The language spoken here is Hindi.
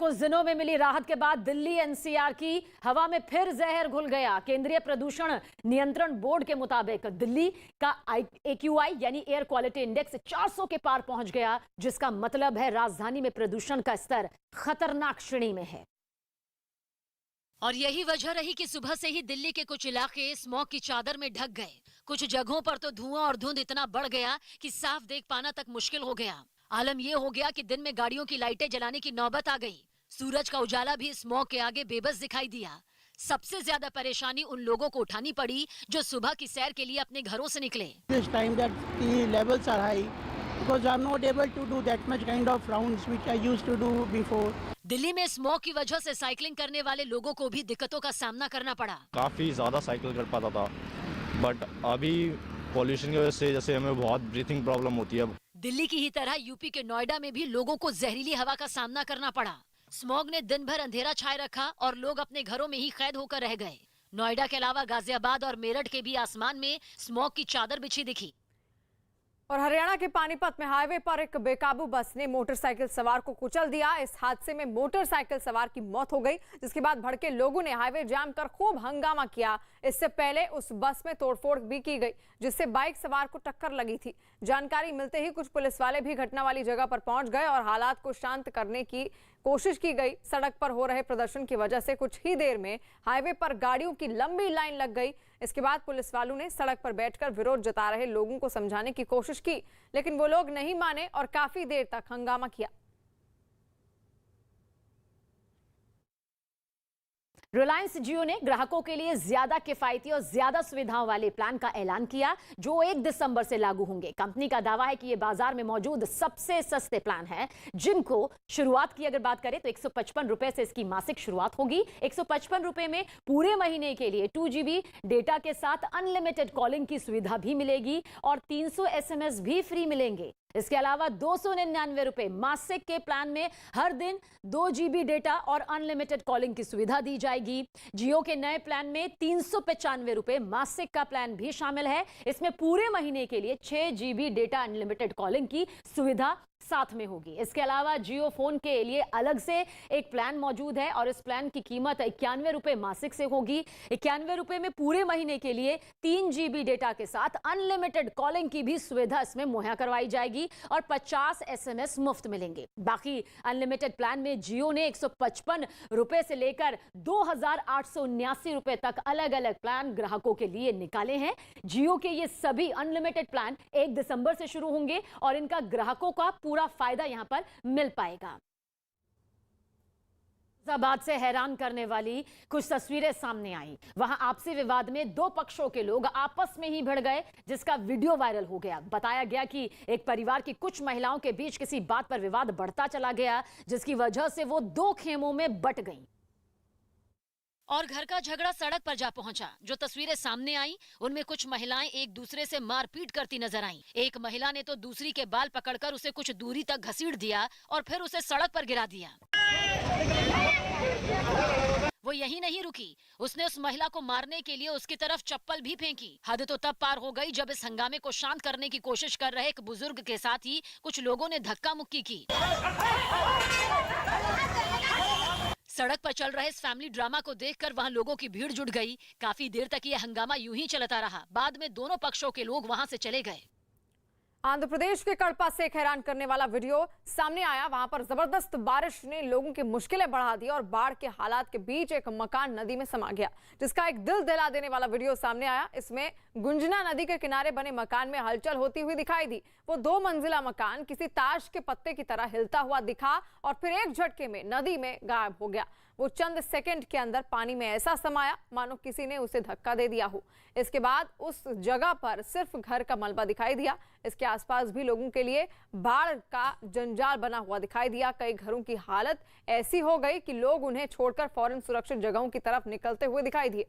कुछ दिनों में मिली राहत के बाद दिल्ली एनसीआर की हवा में फिर जहर घुल गया। केंद्रीय प्रदूषण नियंत्रण बोर्ड के मुताबिक दिल्ली का AQI यानी एयर क्वालिटी इंडेक्स 400 के पार पहुंच गया, जिसका मतलब है राजधानी में प्रदूषण का स्तर खतरनाक श्रेणी में है। और यही वजह रही कि सुबह से ही दिल्ली के कुछ इलाके स्मॉग की चादर में ढक गए। कुछ जगहों पर तो धुआं और धुंध इतना बढ़ गया कि साफ देख पाना तक मुश्किल हो गया। आलम यह हो गया कि दिन में गाड़ियों की लाइटें जलाने की नौबत आ गई। सूरज का उजाला भी स्मॉग के आगे बेबस दिखाई दिया। सबसे ज्यादा परेशानी उन लोगों को उठानी पड़ी जो सुबह की सैर के लिए अपने घरों से निकले। This time that the levels are high because I'm not able to do that much kind of rounds which I used to do before. Delhi में स्मॉग की वजह से साइकिलिंग करने वाले लोगों को भी दिक्कतों का सामना करना पड़ा। काफी ज्यादा साइकिल कर पाता था, बट अभी पॉल्यूशन की वजह से जैसे हमें बहुत ब्रीथिंग प्रॉब्लम होती है। दिल्ली की ही तरह यूपी के नोएडा में भी लोगों को जहरीली हवा का सामना करना पड़ा। स्मॉग ने दिन भर अंधेरा छाए रखा और लोग अपने घरों में ही कैद होकर रह गए। नोएडा के अलावा गाजियाबाद और मेरठ के भी आसमान में स्मॉग की चादर बिछी दिखी। और हरियाणा के पानीपत में हाईवे पर एक बेकाबू बस ने मोटरसाइकिल सवार को कुचल दिया। इस हादसे में मोटरसाइकिल सवार की मौत हो गई, जिसके बाद भड़के लोगों ने हाईवे जाम कर खूब हंगामा किया। इससे पहले उस बस में तोड़फोड़ भी की गई, जिससे बाइक सवार को टक्कर लगी थी। जानकारी मिलते ही कुछ पुलिस वाले भी घटना वाली जगह पर पहुंच गए और हालात को शांत करने की कोशिश की गई। सड़क पर हो रहे प्रदर्शन की वजह से कुछ ही देर में हाईवे पर गाड़ियों की लंबी लाइन लग गई। इसके बाद पुलिस वालों ने सड़क पर बैठकर विरोध जता रहे लोगों को समझाने की कोशिश की, लेकिन वो लोग नहीं माने और काफी देर तक हंगामा किया। रिलायंस जियो ने ग्राहकों के लिए ज्यादा किफायती और ज्यादा सुविधाओं वाले प्लान का ऐलान किया, जो 1 दिसंबर से लागू होंगे। कंपनी का दावा है कि ये बाजार में मौजूद सबसे सस्ते प्लान है, जिनको शुरुआत की अगर बात करें तो 155 रुपए से इसकी मासिक शुरुआत होगी। 155 रुपए में पूरे महीने के लिए 2 GB डेटा के साथ अनलिमिटेड कॉलिंग की सुविधा भी मिलेगी और 300 SMS भी फ्री मिलेंगे। इसके अलावा 299 रुपए मासिक के प्लान में हर दिन 2 GB डेटा और अनलिमिटेड कॉलिंग की सुविधा दी जाएगी। जियो के नए प्लान में 395 रुपए मासिक का प्लान भी शामिल है। इसमें पूरे महीने के लिए 6 GB डेटा अनलिमिटेड कॉलिंग की सुविधा साथ में होगी। इसके अलावा जियो फोन के लिए अलग से एक प्लान मौजूद है और इस प्लान की कीमत 91 रुपए मासिक से होगी। 91 रुपए में पूरे महीने के लिए 3 GB डेटा के साथ अनलिमिटेड कॉलिंग की भी सुविधा इसमें मुहैया करवाई जाएगी और 50 SMS मुफ्त मिलेंगे। बाकी अनलिमिटेड प्लान में जियो ने 155 रुपए से लेकर 2879 रुपए तक अलग अलग प्लान ग्राहकों के लिए निकाले हैं। जियो के ये सभी अनलिमिटेड प्लान 1 दिसंबर से शुरू होंगे और इनका ग्राहकों का पूरा फायदा यहां पर मिल पाएगा। फैजाबाद से हैरान करने वाली कुछ तस्वीरें सामने आई। वहां आपसी विवाद में 2 पक्षों के लोग आपस में ही भिड़ गए, जिसका वीडियो वायरल हो गया। बताया गया कि एक परिवार की कुछ महिलाओं के बीच किसी बात पर विवाद बढ़ता चला गया, जिसकी वजह से वो 2 खेमों में बंट गईं। और घर का झगड़ा सड़क पर जा पहुंचा। जो तस्वीरें सामने आई उनमें कुछ महिलाएं एक दूसरे से मारपीट करती नजर आईं। एक महिला ने तो दूसरी के बाल पकड़कर उसे कुछ दूरी तक घसीट दिया और फिर उसे सड़क पर गिरा दिया। वो यही नहीं रुकी, उसने उस महिला को मारने के लिए उसकी तरफ चप्पल भी फेंकी। हद तो तब पार हो गई जब इस हंगामे को शांत करने की कोशिश कर रहे एक बुजुर्ग के साथ ही कुछ लोगों ने धक्का मुक्की की। सड़क पर चल रहे इस फैमिली ड्रामा को देखकर वहां लोगों की भीड़ जुट गई। काफी देर तक यह हंगामा यूं ही चलता रहा। बाद में दोनों पक्षों के लोग वहां से चले गए। आंध्र प्रदेश के कड़पा से एक हैरान करने वाला वीडियो सामने आया। वहां पर जबरदस्त बारिश ने लोगों की मुश्किलें बढ़ा दी और बाढ़ के हालात के बीच एक मकान नदी में समा गया, जिसका एक दिल दहला देने वाला वीडियो सामने आया। इसमें गुंजना नदी के किनारे बने मकान में हलचल होती हुई दिखाई दी। वो 2 मंजिला मकान किसी ताश के पत्ते की तरह हिलता हुआ दिखा और फिर एक झटके में नदी में गायब हो गया। वो चंद सेकंड के अंदर पानी में ऐसा समाया मानो किसी ने उसे धक्का दे दिया हो। इसके बाद उस जगह पर सिर्फ घर का मलबा दिखाई दिया। इसके आसपास भी लोगों के लिए बाढ़ का जंजाल बना हुआ दिखाई दिया। कई घरों की हालत ऐसी हो गई कि लोग उन्हें छोड़कर फौरन सुरक्षित जगहों की तरफ निकलते हुए दिखाई दिए।